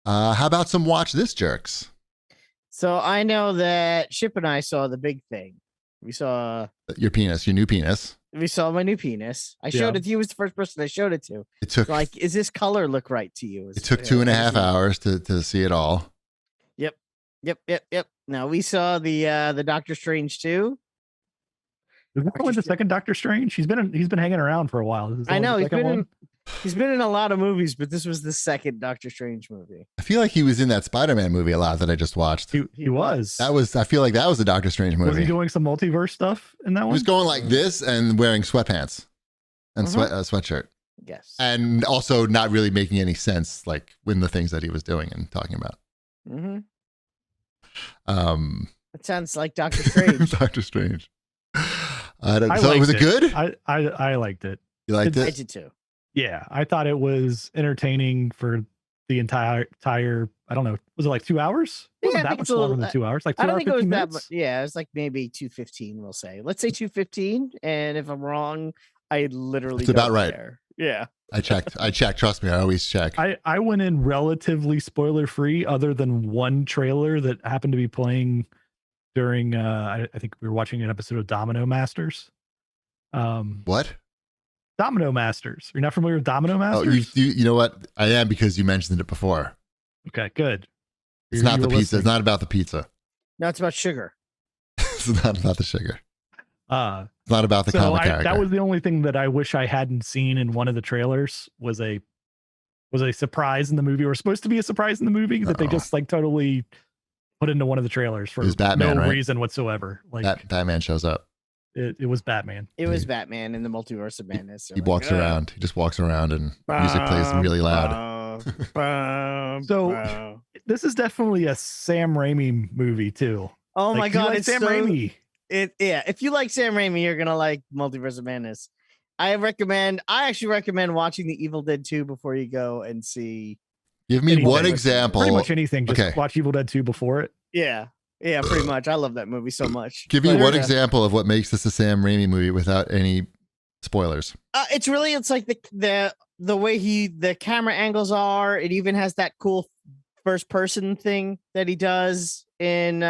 How about some watch this jerks? So I know that Ship and I saw the big thing. We saw Your penis, your new penis. We saw my new penis. I showed it to you. Was the first person I showed it to. It took like, is this color look right to you? It took 2.5 hours to see it all. Yep. Now we saw the Doctor Strange 2. Is this only the second Doctor Strange? He's been hanging around for a while. I know he's been in a lot of movies, but this was the second Doctor Strange movie. I feel like he was in that Spider-Man movie a lot that I just watched. He was. I feel like that was the Doctor Strange movie. Was he doing some multiverse stuff in that one? He was going like this and wearing sweatpants and sweatshirt. Yes. And also not really making any sense, like in the things that he was doing and talking about. Mm-hmm. That sounds like Doctor Strange. Doctor Strange. Was it good? I liked it. You liked it? I did too. Yeah, I thought it was entertaining for the entire. I don't know. Was it like 2 hours? It wasn't that much longer than 2 hours. Like 2 I don't hours, think it was 15 that minutes? much. Yeah, it was like maybe 2:15. We'll say. Let's say 2:15. And if I'm wrong, I literally. It's about right. Care. Yeah. I checked. Trust me, I always check. I went in relatively spoiler free, other than one trailer that happened to be playing during. I think we were watching an episode of Domino Masters. What? Domino Masters. You're not familiar with Domino Masters? Oh, you know what? I am, because you mentioned it before. Okay, good. It's not the pizza. Listening. It's not about the pizza. No, it's about sugar. It's not about the sugar. It's not about the comic character. That was the only thing that I wish I hadn't seen in one of the trailers. Was a surprise in the movie, or supposed to be a surprise in the movie that they just like totally put into one of the trailers for Batman, no reason whatsoever. Like Batman shows up. It was Batman. It was Batman in the Multiverse of Madness. He walks around. He just walks around and music plays really loud. So this is definitely a Sam Raimi movie too. Oh my God, it's Sam Raimi. If you like Sam Raimi, you're gonna like Multiverse of Madness. I actually recommend watching The Evil Dead 2 before you go and see. Give me one example. Pretty much anything. Just watch Evil Dead 2 before it. Yeah, pretty much. I love that movie so much. Give me one example of what makes this a Sam Raimi movie without any spoilers. It's like the way the camera angles are. It even has that cool first person thing that he does in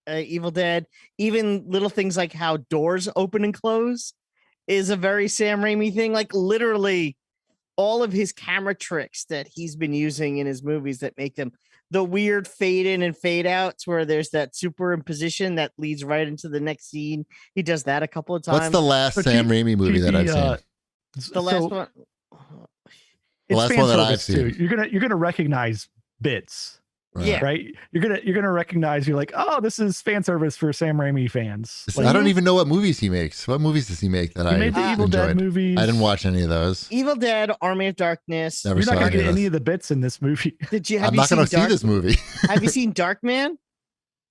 Evil Dead. Even little things like how doors open and close is a very Sam Raimi thing. Like literally all of his camera tricks that he's been using in his movies that make them the weird fade in and fade outs where there's that superimposition that leads right into the next scene. He does that a couple of times. What's the last Sam Raimi movie that I've seen? The last one. The last one that I've seen. You're gonna recognize bits. Yeah. Right. You're gonna recognize. You're like, oh, this is fan service for Sam Raimi fans. Like, I don't even know what movies he makes. What movies does he make that I made the Evil Dead movies. I didn't watch any of those. Evil Dead, Army of Darkness. Never You're not gonna get any of the bits in this movie. I'm not gonna see this movie. Have you seen Darkman?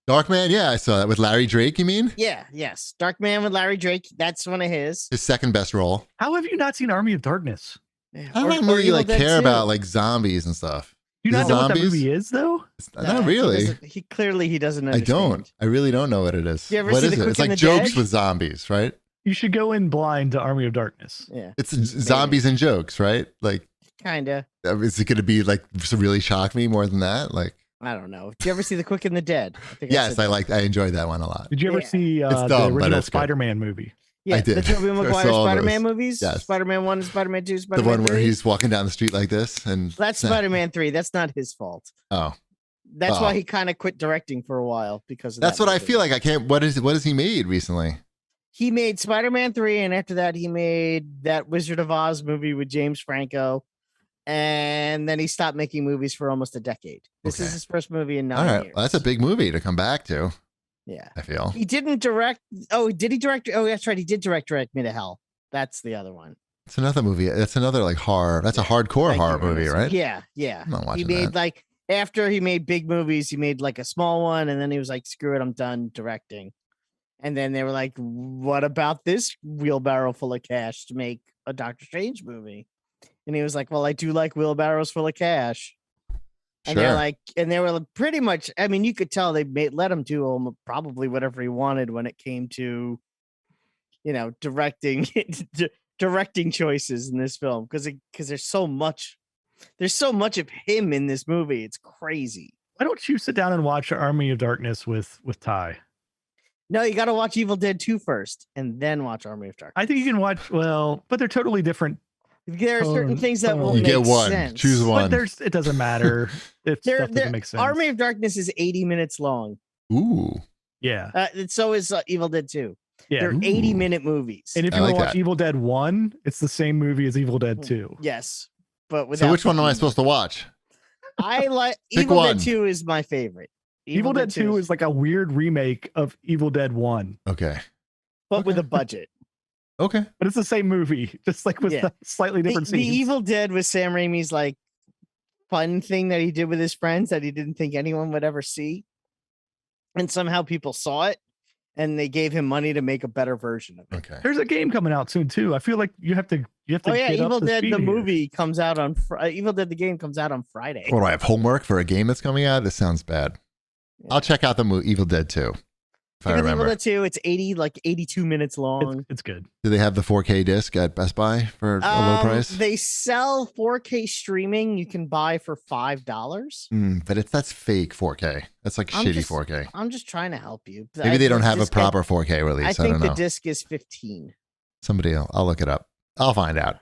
Darkman, yeah, I saw that with Larry Drake. You mean? Yeah, yes, Darkman with Larry Drake. That's one of his second best role. How have you not seen Army of Darkness? I don't really care about like zombies and stuff. Do you not know what that movie is, though? Not really. He clearly doesn't understand. I don't. I really don't know what it is. You ever what see is The it? Quick It's and like the jokes Dead? with zombies, right? You should go in blind to Army of Darkness. Yeah. It's zombies and jokes, right? Like, kinda. Is it going to be like really shock me more than that? Like, I don't know. Did you ever see The Quick and the Dead? Yes, I enjoyed that one a lot. Did you ever see the original Spider-Man movie? Yeah, I did. The Tobey Maguire Spider-Man movies. Yes. Spider-Man 1, Spider-Man 2, Spider-Man 3. The one where he's walking down the street like this, and that's Spider-Man 3. That's not his fault. Oh. That's why he kind of quit directing for a while because of that's what I feel like. I can't. What has he made recently? He made Spider-Man 3, and after that, he made that Wizard of Oz movie with James Franco, and then he stopped making movies for almost a decade. This is his first movie in 9 years. Well, that's a big movie to come back to. Yeah, I feel he didn't direct. Oh, did he direct? Oh, that's right. He did direct Me to Hell. That's the other one. It's another movie. That's another like horror. That's a hardcore horror movie, right? Yeah. I'm not watching he made that. After he made big movies, he made like a small one, and then he was like, "Screw it, I'm done directing." And then they were like, "What about this wheelbarrow full of cash to make a Doctor Strange movie?" And he was like, "Well, I do like wheelbarrows full of cash." And they're like, and they were pretty much. I mean, you could tell they let him do probably whatever he wanted when it came to, directing choices in this film because there's so much There's so much of him in this movie. It's crazy. Why don't you sit down and watch Army of Darkness with Ty? No, you got to watch Evil Dead 2 first and then watch Army of Darkness. I think you can watch, well, but they're totally different. There are certain things that won't You make get one. sense. Choose one. But it doesn't matter if stuff doesn't make sense. Army of Darkness is 80 minutes long. Ooh. Yeah. So is Evil Dead 2. Yeah. They're 80-minute movies. And if you want to watch Evil Dead 1, it's the same movie as Evil Dead 2. Yes. But without so which one am I supposed to watch? I like Evil Dead 2 is my favorite. Evil Dead 2 is like a weird remake of Evil Dead 1. Okay. But with a budget. Okay. But it's the same movie, just like with slightly different The scenes. Evil Dead was Sam Raimi's like fun thing that he did with his friends that he didn't think anyone would ever see. And somehow people saw it and they gave him money to make a better version of it. Okay. There's a game coming out soon too. I feel like you have to Oh yeah, get up Evil to Dead speed the here. movie comes out on Evil Dead the game comes out on Friday. What do I have homework for a game that's coming out? This sounds bad. Yeah. I'll check out the movie Evil Dead 2. If I remember. Evil Dead 2, it's 82 minutes long. It's good. Do they have the 4K disc at Best Buy for a low price? They sell 4K streaming you can buy for $5. But that's fake 4K. That's like shitty 4K. I'm just trying to help you. Maybe they don't have a proper 4K release. I I think don't know. the disc is 15. Somebody else. I'll look it up. I'll find out.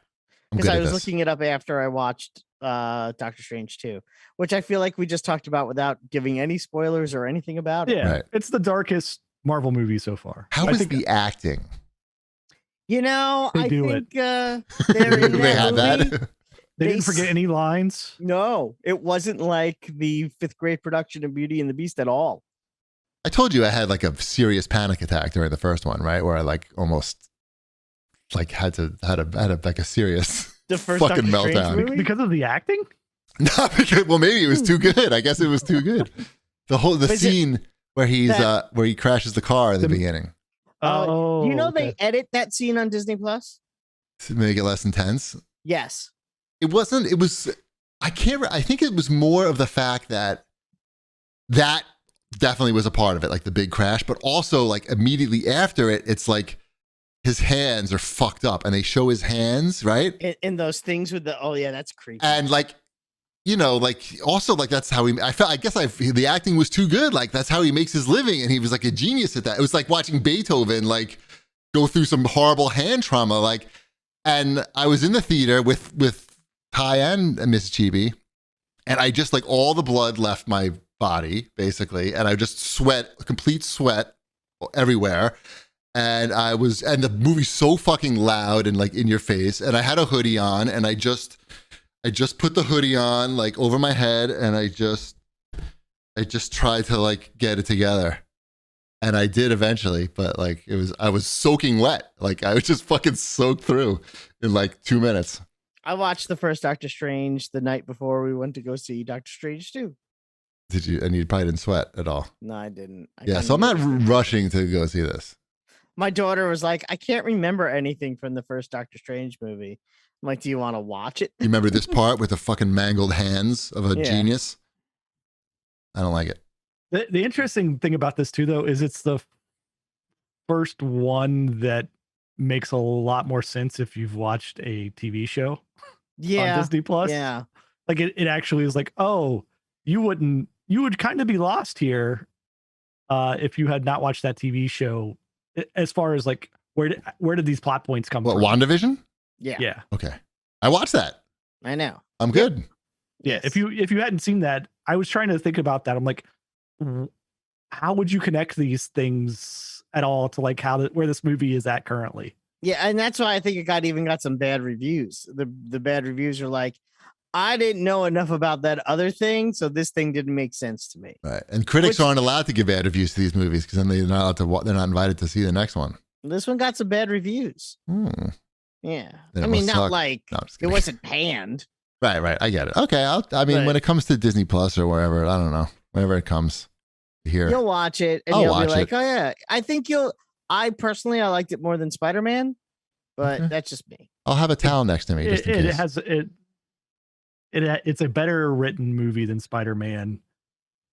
I'm Because good I at was this. looking it up after I watched Doctor Strange 2, which I feel like we just talked about without giving any spoilers or anything about it. Yeah, Right. it's the darkest Marvel movie so far. How is the acting? You know, They I do think they're in they that had movie. that. They didn't forget any lines. No, it wasn't like the 5th grade production of Beauty and the Beast at all. I told you I had like a serious panic attack during the first one, right? Where I like almost like had like a serious The first fucking Doctor Strange meltdown. movie? Because of the acting? Not because, well, maybe it was too good. I guess it was too good. The Was scene where he's that- where he crashes the car in the beginning Do you know okay. they edit that scene on Disney Plus? to make it less intense. Yes. It wasn't. It was. I can't. I think it was more of the fact that definitely was a part of it, like the big crash, but also like immediately after it, it's like his hands are fucked up, and they show his hands, right? In those things with the that's creepy. And like, you know, like also like that's how he. I guess the acting was too good. Like that's how he makes his living, and he was like a genius at that. It was like watching Beethoven like go through some horrible hand trauma. Like, and I was in the theater with Ty and Miss Chibi, and I just like all the blood left my body basically, and I just complete sweat everywhere. And the movie's so fucking loud and like in your face. And I had a hoodie on, and I just put the hoodie on like over my head, and I just tried to like get it together. And I did eventually, but like I was soaking wet. Like I was just fucking soaked through in like 2 minutes. I watched the first Doctor Strange the night before we went to go see Doctor Strange 2. Did you? And you probably didn't sweat at all. No, I didn't. Yeah, so I'm not rushing to go see this. My daughter was like, I can't remember anything from the first Doctor Strange movie. I'm like, do you want to watch it? You remember this part with the fucking mangled hands of a Yeah. genius? I don't like it. The interesting thing about this too, though, is it's the first one that makes a lot more sense if you've watched a TV show on Disney Plus. Yeah. Like it actually is like, oh, you would kind of be lost here if you had not watched that TV show. As far as like where did these plot points come What, from? WandaVision? Yeah. Yeah. Okay. I watched that. I know. I'm good. Yeah. If you hadn't seen that, I was trying to think about that. I'm like, how would you connect these things at all to like where this movie is at currently? Yeah, and that's why I think it got some bad reviews. The bad reviews are like, I didn't know enough about that other thing, so this thing didn't make sense to me. Right. And critics aren't allowed to give bad reviews to these movies because then they're not allowed to. They're not invited to see the next one. This one got some bad reviews. Yeah, Then I it mean, must not suck. like No, I'm just it kidding. wasn't panned. Right. I get it. Okay. I mean, But- when it comes to Disney Plus or wherever, I don't know. Whenever it comes here, You'll watch it and I'll you'll watch be like, it. oh yeah. I think you'll. I personally, I liked it more than Spider-Man, but Okay. that's just me. I'll have a towel next to me just in case. It's a better written movie than Spider-Man,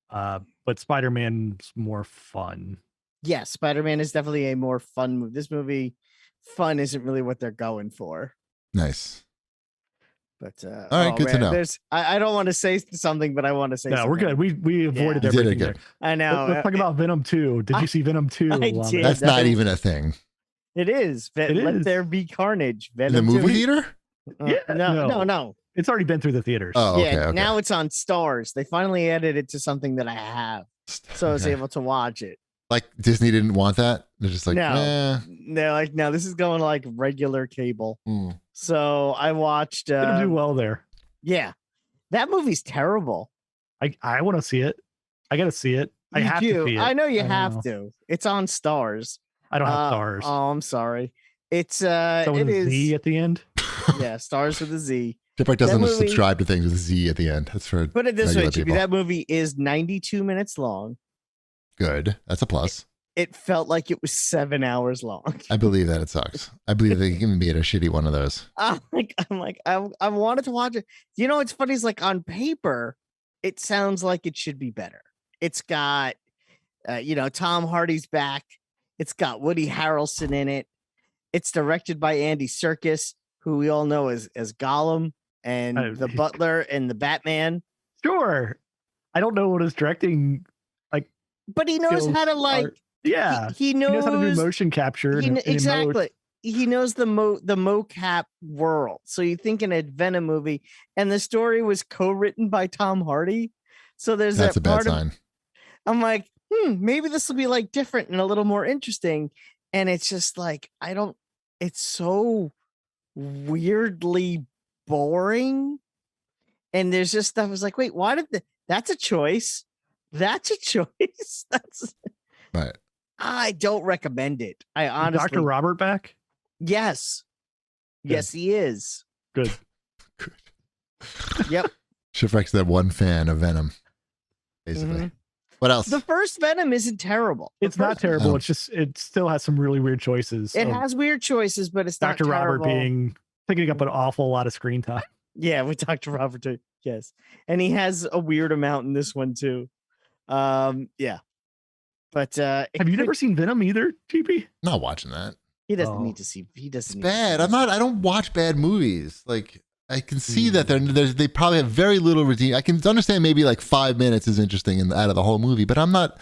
but Spider-Man's more fun. Yes, Spider-Man is definitely a more fun movie. This movie, fun isn't really what they're going for. Nice. But All right, good to know. I don't want to say something, but I want to say. No, something. we're good. We avoided You did everything it there. good. I know. Let's talk about Venom 2. Did you see Venom 2? I did. That's not even a thing. It is. It Let is. there be carnage. In the Venom movie 2. theater? Yeah, No. It's already been through the theaters. Oh, okay, Yeah, okay. now it's on Stars. They finally added it to something that I have, so I was able to watch it. Like Disney didn't want that? They're just like, No. They're like, no, this is going to like regular cable. So I watched. Didn't do well there. Yeah, that movie's terrible. I want to see it. I got to see it. I have to see it. I know you have to. It's on Stars. I don't have Stars. Oh, I'm sorry. It's so it is Z at the end. Yeah, Stars with a Z. Shipwreck doesn't subscribe to things with a Z at the end. That's for put it this way, people. that movie is 92 minutes long. Good. That's a plus. It felt like it was 7 hours long. I believe that it sucks. I believe they even made a shitty one of those. I wanted to watch it. You know, what's funny is like on paper, it sounds like it should be better. It's got, Tom Hardy's back. It's got Woody Harrelson in it. It's directed by Andy Serkis, who we all know as Gollum and the Butler and the Batman. Sure. I don't know what his directing but he knows how to he knows how to do motion capture. Exactly. He knows the mocap world. So you think in a Venom movie, and the story was co-written by Tom Hardy. So that's a bad sign. I'm like, maybe this will be like different and a little more interesting. And it's just like, it's so weirdly boring. And there's just stuff. I was like, wait, that's a choice. That's a choice. That's right. I don't recommend it. I honestly. Dr. Robert back? Yes. Good. Yes, he is. Good. Yep. Shipwreck's that one fan of Venom, basically. Mm-hmm. What else? The first Venom isn't terrible. It's not terrible. It's just it still has some really weird choices. It has weird choices, but it's Dr. not Robert taking up an awful lot of screen time. Yeah, with Dr. Robert too. Yes. And he has a weird amount in this one too. Yeah. But have you never seen Venom either, GP? Not watching that. He doesn't need to see. He doesn't. It's bad. I don't watch bad movies. Like I can see that they probably have very little redeem. I can understand maybe like 5 minutes is interesting out of the whole movie, but I'm not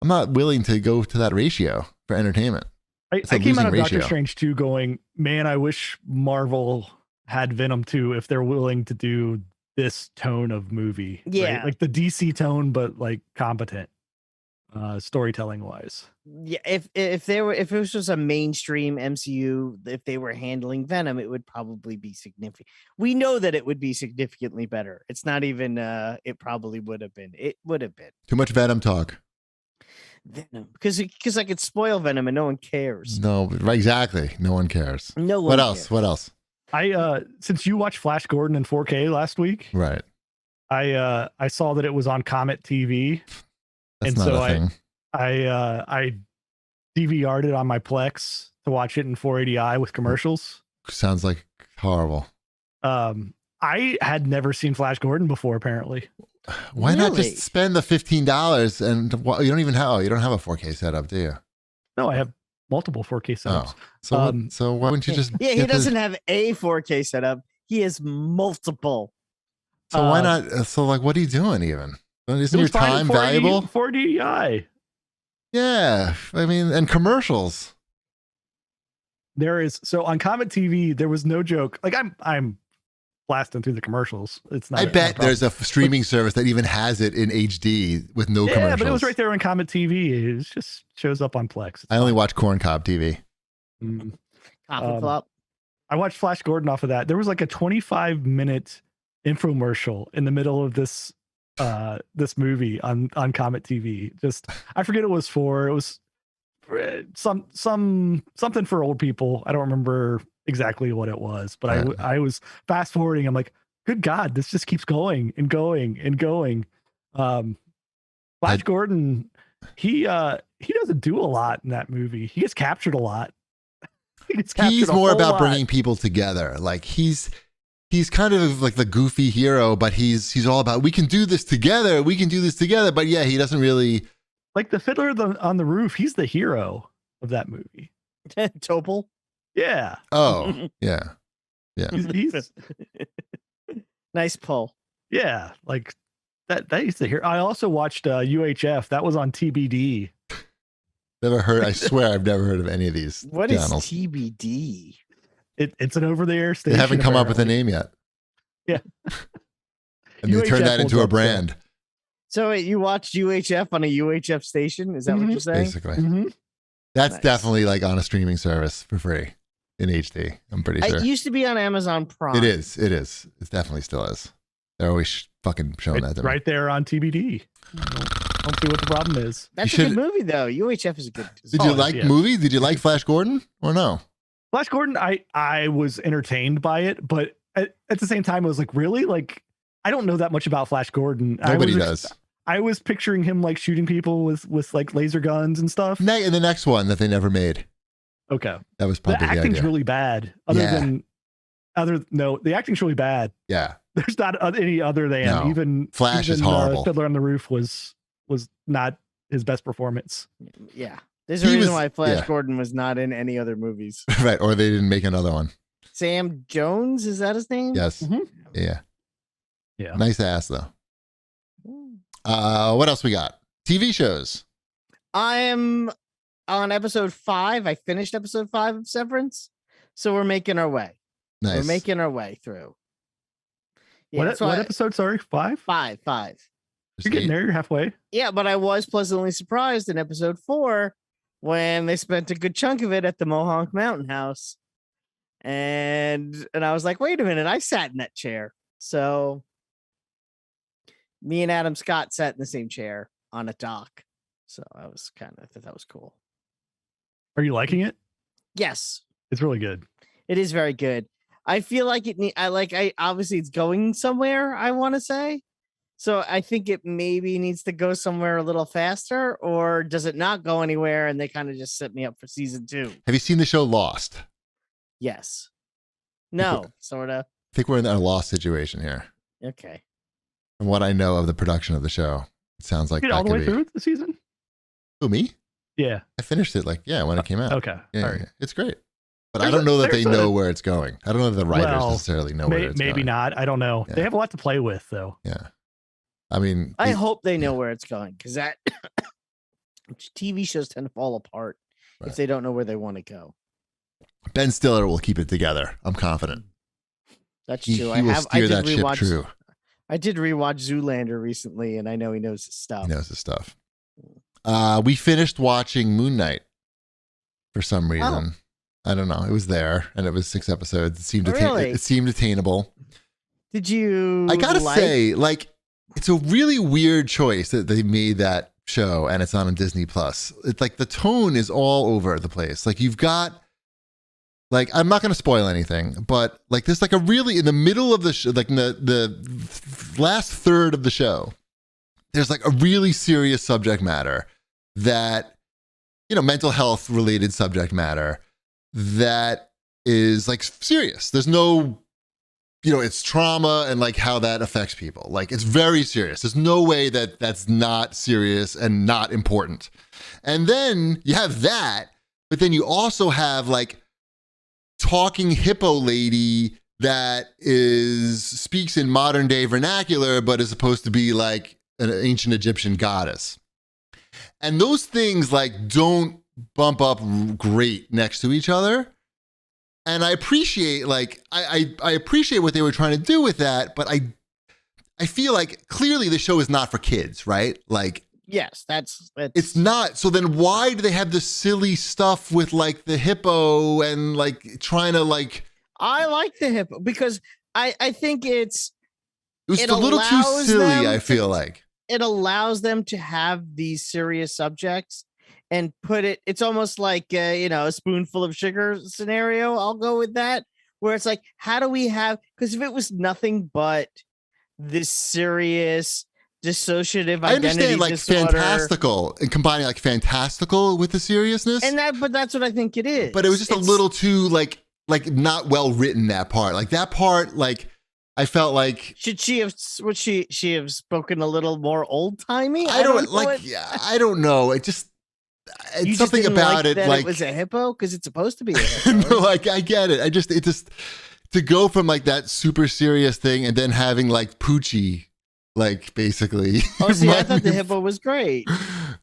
willing to go to that ratio for entertainment. I came out of Doctor Strange 2 going, man, I wish Marvel had Venom 2 if they're willing to do this tone of movie. Yeah. Right? Like the DC tone, but like competent storytelling wise. Yeah. If it was just a mainstream MCU, if they were handling Venom, it would probably be significant. We know that it would be significantly better. It's not even it probably would have been. It would have been. Too much Venom talk. Venom. Because I could spoil Venom and no one cares. No, exactly. No one cares. No one cares. What else? I since you watched Flash Gordon in 4K last week, right? I saw that it was on Comet TV, That's not a thing. I DVR'd it on my Plex to watch it in 480i with commercials. Sounds like horrible. I had never seen Flash Gordon before. Apparently, why not just spend the $15 and you don't have a 4K setup, do you? No, I have multiple 4K setups. Oh. So why wouldn't you just? Yeah, he doesn't have a 4K setup. He has multiple. So why not? So like, what are you doing even? Isn't your time valuable? 4DI. Yeah, I mean, and commercials. There is on Comet TV. There was no joke. Like I'm blasting through the commercials. It's not. I bet there's a streaming service that even has it in HD with no commercials. Yeah, but it was right there on Comet TV. It just shows up on Plex. I only watch Corn Cob TV. Coffee flop. I watched Flash Gordon off of that. There was like a 25-minute infomercial in the middle of this this movie on Comet TV. Just I forget it was something for old people. I don't remember exactly what it was, but I was fast forwarding. I'm like, good God, this just keeps going and going and going. Flash Gordon, he doesn't do a lot in that movie. He gets captured a lot. He's more about bringing people together. Like he's kind of like the goofy hero, but he's all about, we can do this together. We can do this together. But yeah, he doesn't really like the Fiddler on the Roof. He's the hero of that movie. Topol. Yeah. Oh, yeah. Yeah. He's Nice pull. Yeah, like that used to hear. I also watched UHF. That was on TBD. Never heard. I swear I've never heard of any of these What channels. is TBD? It's an over-the-air station. They haven't come up with a apparently. name yet. Yeah. And they turned UHF that into holds a up brand, So wait, you watched UHF on a UHF station? Is that what Mhm. you're saying? basically. Mm-hmm. That's Nice. definitely like on a streaming service for free in HD. I'm pretty sure. It used to be on Amazon Prime. It is. It is. It definitely still is. They're always fucking showing that to me. Right there on TBD. Don't see what the problem is. That's You a good should- movie, though. UHF is a good. Did you Oh, like yeah. movies? Did you like Flash Gordon or no? Flash Gordon, I was entertained by it, but at the same time, I was like, really? Like, I don't know that much about Flash Gordon. Nobody does. I was picturing him like shooting people with like laser guns and stuff. And the next one that they never made. Okay. That was The probably the acting's idea. really bad. The acting's really bad. Yeah. There's not any other than No. even Flash is even, horrible. Fiddler on the Roof was not his best performance. Yeah. There's a He reason was- why Flash yeah. Gordon was not in any other movies. Right. Or they didn't make another one. Sam Jones, is that his name? Yes. Mhm. Yeah. Yeah. Nice ass though. What else we got? TV shows. I am on episode 5. I finished episode 5 of Severance. So we're making our way. Nice. We're making our way through. Yeah, that's what why- episode? Sorry, 5? 5. Just You're getting eight. there. You're halfway. Yeah, but I was pleasantly surprised in episode 4 when they spent a good chunk of it at the Mohonk Mountain House. And I was like, wait a minute, I sat in that chair. So me and Adam Scott sat in the same chair on a dock. So I thought that was cool. Are you liking it? Yes, It's really good. it is very good. I feel like I obviously it's going somewhere, I want to say. So I think it maybe needs to go somewhere a little faster, or does it not go anywhere and they kind of just set me up for season 2? Have you seen the show Lost? Yes. No, sort of. I think we're in a Lost situation here. Okay. From what I know of the production of the show, it sounds like You get that all the could way be. through the season? Who, me? Yeah. I finished it when it came out. Okay. Yeah, All right. yeah. It's great. But I There's don't know that they there's know where it's going. I don't know that the writers Well, necessarily know where it's Maybe going. not. I don't know. Yeah. They have a lot to play with, though. Yeah. I mean, I hope they know where it's going, because that TV shows tend to fall apart Right. if they don't know where they want to go. Ben Stiller will keep it together. I'm confident. That's He, true. he will steer that ship true. I did rewatch Zoolander recently, and I know he knows his stuff. He knows his stuff. We finished watching Moonknight for some reason. I don't know. It was there, and it was 6 episodes. It seemed Really? it seemed attainable. Did you? I gotta like- say, like, it's a really weird choice that they made that show, and it's on Disney Plus. It's like the tone is all over the place. Like you've got, like, I'm not gonna spoil anything, but like there's like a really in the middle of the show, like in the last third of the show, there's like a really serious subject matter that, mental health related subject matter that is like serious. There's no, it's trauma and like how that affects people. Like it's very serious. There's no way that that's not serious and not important. And then you have that, but then you also have like talking hippo lady that speaks in modern day vernacular, but is supposed to be like an ancient Egyptian goddess. And those things like don't bump up great next to each other. And I appreciate I appreciate what they were trying to do with that, but I feel like clearly the show is not for kids, right? Like Yes, that's it's not. So then why do they have this silly stuff with like the hippo and like trying to like I like the hippo because I think it was it a little too allows silly, them I feel to- like. it allows them to have these serious subjects and it's almost like a spoonful of sugar scenario. I'll go with that, where it's like, how do we have, because if it was nothing but this serious dissociative I identity understand like disorder, fantastical and combining like fantastical with the seriousness. but that's what I think it is. But it was just a It's- little too like not well written, that part. Like that part, like I felt like Should she have spoken a little more old timey? I don't know like. it. Yeah, I don't know. It just You just something didn't about like it. that Like it was a hippo because it's supposed to be a hippo. no, like I get it. It just to go from like that super serious thing and then having like Poochie, like basically. Oh, see, I thought the hippo was great.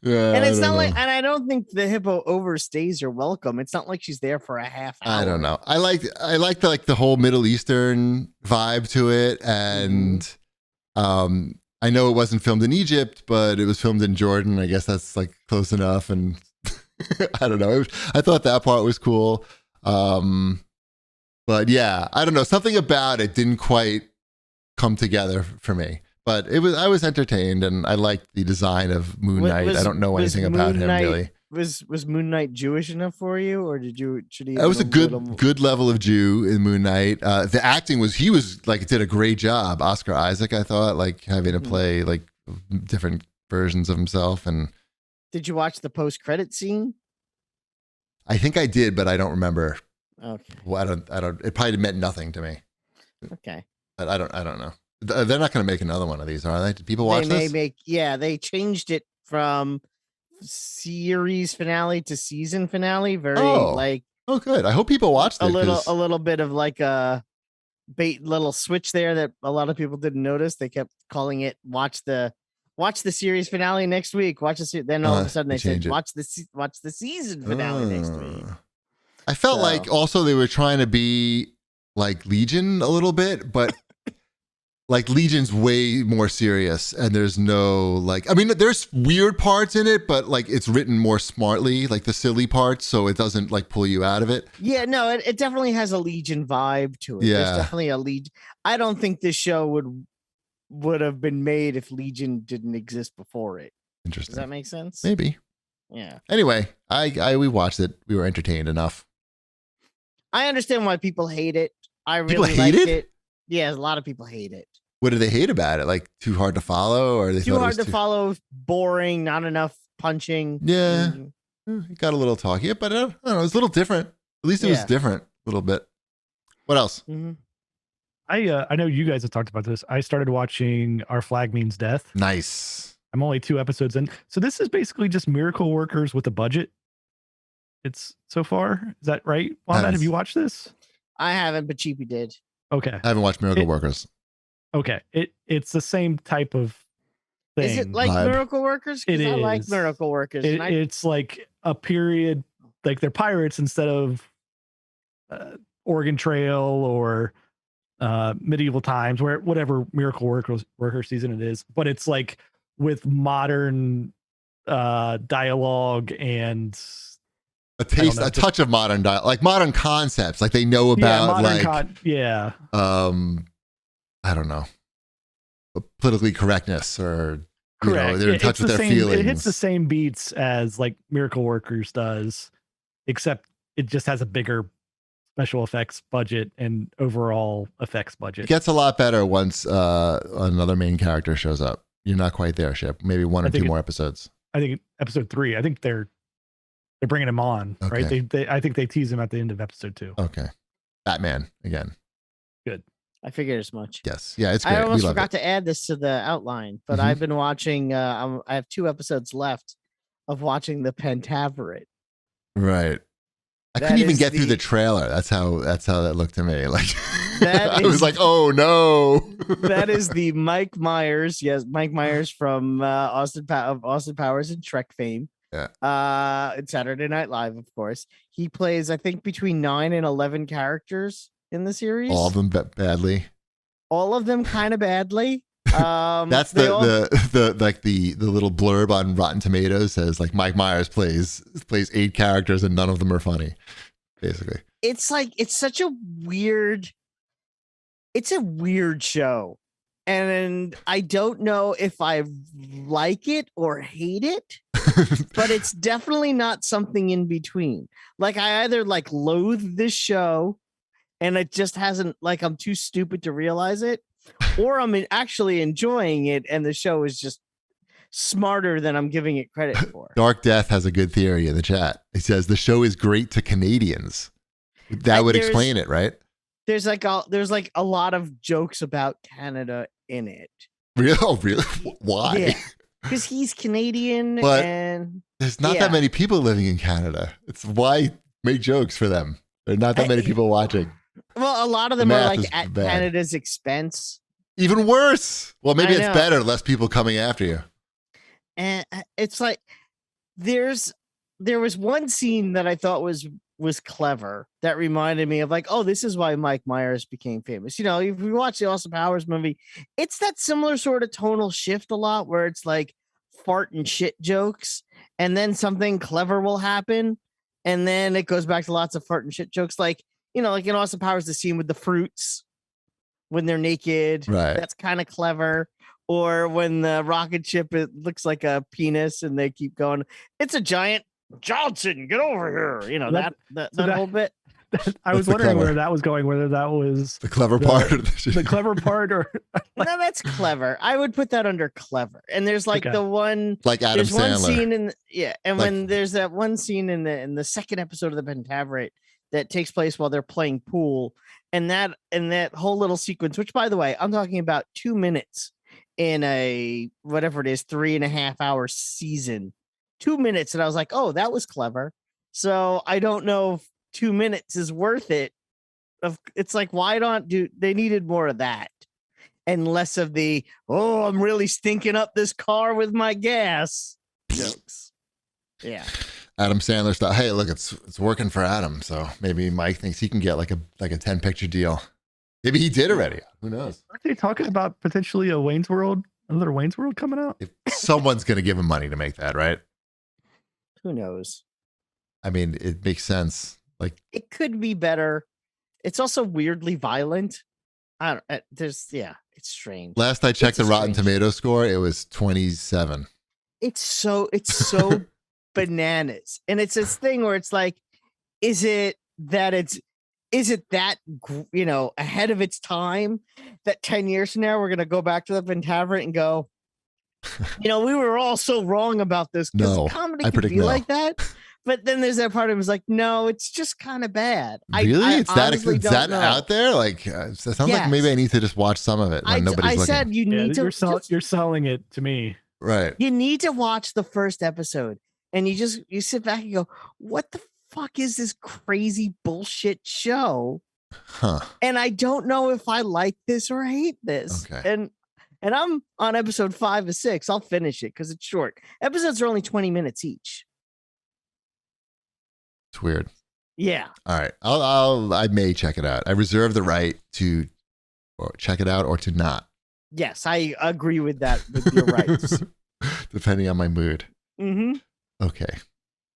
Yeah, and it's not like, and I don't think the hippo overstays her welcome. It's not like she's there for a half hour. I don't know. I like the whole Middle Eastern vibe to it, and I know it wasn't filmed in Egypt, but it was filmed in Jordan. I guess that's like close enough, and I don't know. I thought that part was cool, but yeah, I don't know. Something about it didn't quite come together for me. But I was entertained, and I liked the design of Moonknight. I don't know anything about him really. Was Moonknight Jewish enough for you, or should he? It was a good level of Jew in Moonknight. The acting he was like did a great job. Oscar Isaac, I thought, like having to play like different versions of himself. And did you watch the post-credit scene? I think I did, but I don't remember. Okay. Well, I don't. It probably meant nothing to me. Okay. But I don't know. They're not going to make another one of these, are they? Did people watch this? They changed it from series finale to season finale. Oh, good. I hope people watched it. A little bit of like a little switch there that a lot of people didn't notice. They kept calling it watch the series finale next week. Then all of a sudden they said watch the season finale next week. I felt like also they were trying to be like Legion a little bit, but like Legion's way more serious, and there's no like, I mean, there's weird parts in it, but like it's written more smartly, like the silly parts, so it doesn't like pull you out of it. Yeah, no, it definitely has a Legion vibe to it. Yeah. There's definitely a Legion. I don't think this show would have been made if Legion didn't exist before it. Interesting. Does that make sense? Maybe. Yeah. Anyway, we watched it. We were entertained enough. I understand why people hate it. I really people hate liked it? it. Yeah, a lot of people hate it. What do they hate about it? Like too hard to follow, or they too hard to follow, boring, not enough punching. Yeah, it got a little talky, but I don't know. It was a little different. At least it was different a little bit. What else? Mm-hmm. I know you guys have talked about this. I started watching Our Flag Means Death. Nice. I'm only 2 episodes in, so this is basically just miracle workers with a budget. It's so far. Is that right? Wanda, have you watched this? I haven't, but Cheapy did. Okay. I haven't watched Miracle Workers. Okay. It's the same type of thing. Is it like Miracle Workers? Because I like Miracle Workers. It's like a period, like they're pirates instead of Oregon Trail or medieval times, where whatever Miracle Worker season it is. But it's like with modern dialogue and a touch of modern dialogue, like modern concepts, like they know about I don't know, politically correctness, or they're in touch with their feelings. It hits the same beats as like Miracle Workers does, except it just has a bigger special effects budget and overall effects budget. It gets a lot better once another main character shows up. You're not quite there, Ship. Maybe one or two more episodes. I think episode 3. I think they're bringing him on, right? I think they tease him at the end of episode 2. Okay, Batman again. Good. I figured as much. Yes. Yeah, it's great. I almost forgot to add this to the outline, but I've been watching. I have 2 episodes left of watching the Pentaverate. Right. I couldn't even get through the trailer. That's how that looked to me. Like I was like, oh no. That is the Mike Myers. Yes, Mike Myers from Austin Powers and Shrek fame. Yeah. It's Saturday Night Live, of course. He plays, I think, between 9 and 11 characters in the series. All of them badly. All of them kind of badly. That's the little blurb on Rotten Tomatoes says like Mike Myers plays 8 characters and none of them are funny. Basically, it's like it's a weird show, and I don't know if I like it or hate it, but it's definitely not something in between. Like I either like loathe this show, and it just hasn't, like I'm too stupid to realize it, or I'm actually enjoying it, and the show is just smarter than I'm giving it credit for. Dark Death has a good theory in the chat. He says the show is great to Canadians. That would explain it, right? There's like a lot of jokes about Canada in it. Really? Oh, really? Why? Yeah. Because he's Canadian, but and there's not that many people living in Canada. It's why make jokes for them. There are not that many people watching. Well, a lot of The them are math like is at bad. Canada's expense. Even worse. Well, maybe I it's know. better. Less people coming after you. And it's like there was one scene that I thought was clever that reminded me of like, oh, this is why Mike Myers became famous. You know, if we watch the Austin Powers movie, it's that similar sort of tonal shift a lot where it's like fart and shit jokes, and then something clever will happen, and then it goes back to lots of fart and shit jokes. Like, you know, like in Austin Powers, the scene with the fruits when they're naked. Right. That's kind of clever. Or when the rocket ship, it looks like a penis and they keep going, it's a giant Johnson, get over here. You know, that whole bit. I was wondering where that was going, whether that was the clever part. The clever part or no, that's clever. I would put that under clever. And there's like the one like Adam there's Sandler. one scene and like, when there's that one scene in the second episode of the Pentaverate that takes place while they're playing pool, and that whole little sequence, which by the way, I'm talking about 2 minutes in a whatever it is 3.5 hour season, 2 minutes, and I was like, oh, that was clever. So I don't know if 2 minutes is worth it. It's like, why don't they needed more of that and less of the, oh, I'm really stinking up this car with my gas jokes. Yeah. Adam Sandler stuff. Hey, look, it's working for Adam, so maybe Mike thinks he can get like a 10-picture deal. Maybe he did already. Who knows? Aren't they talking about potentially another Wayne's World coming out? If someone's going to give him money to make that, right? Who knows? I mean, it makes sense. Like, it could be better. It's also weirdly violent. It's strange. Last I checked the Rotten Tomato score, it was 27. It's so bananas. And it's this thing where it's like, is it that you know, ahead of its time that 10 years from now we're going to go back to the Pentaverate and go, you know, we were all so wrong about this because comedy could be like that. But then there's that part of it was like, no, it's just kind of bad. Really? It's that know. out there? Like, it sounds like maybe I need to just watch some of it when nobody's looking. I said you need to. You're selling it to me. Right. You need to watch the first episode and you sit back and go, what the fuck is this crazy bullshit show? Huh. And I don't know if I like this or hate this. Okay. And I'm on episode 5 of 6. I'll finish it because it's short. Episodes are only 20 minutes each. It's weird. Yeah. All right. I may check it out. I reserve the right to check it out or to not. Yes, I agree with that, with your rights. Depending on my mood. Mm-hmm. Okay.